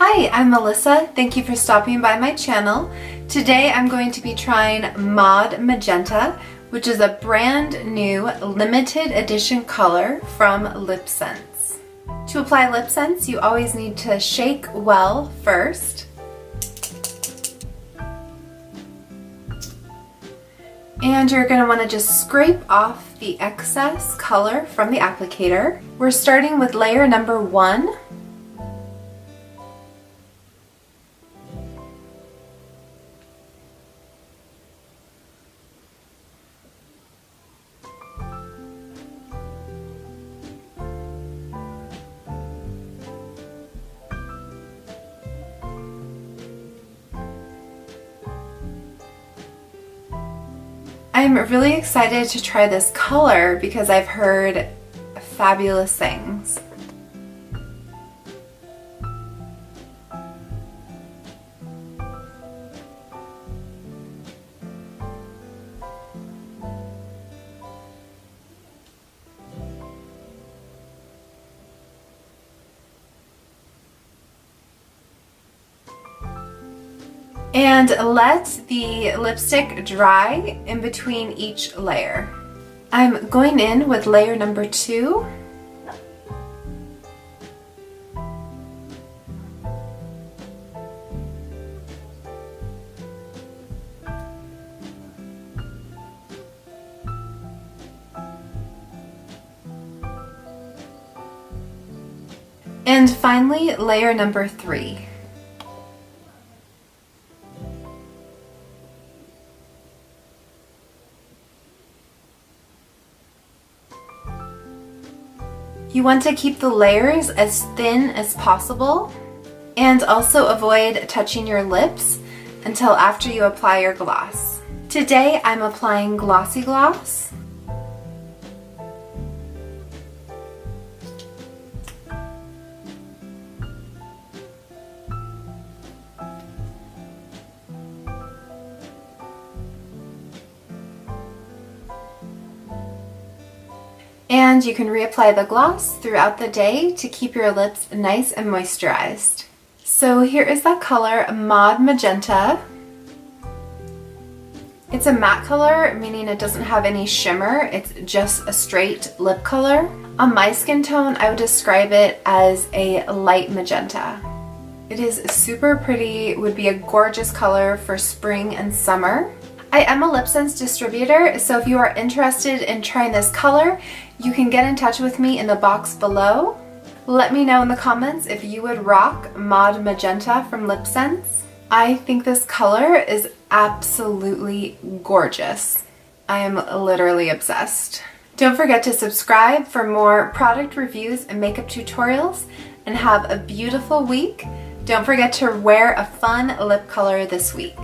Hi, I'm Melissa. Thank you for stopping by my channel. Today I'm going to be trying Magenta, which is a brand new limited edition color from LipSense. To apply LipSense, you always need to shake well first. And you're going to want to just scrape off the excess color from the applicator. We're starting with layer number 1. I'm really excited to try this color because I've heard fabulous things. And let the lipstick dry in between each layer. I'm going in with layer number 2. And finally, layer number 3. You want to keep the layers as thin as possible and also avoid touching your lips until after you apply your gloss. Today I'm applying Glossy Gloss. And you can reapply the gloss throughout the day to keep your lips nice and moisturized. So here is that color, Magenta. It's a matte color, meaning it doesn't have any shimmer. It's just a straight lip color. On my skin tone, I would describe it as a light magenta. It is super pretty, would be a gorgeous color for spring and summer. I am a LipSense distributor, so if you are interested in trying this color, you can get in touch with me in the box below. Let me know in the comments if you would rock Magenta from LipSense. I think this color is absolutely gorgeous. I am literally obsessed. Don't forget to subscribe for more product reviews and makeup tutorials, and have a beautiful week. Don't forget to wear a fun lip color this week.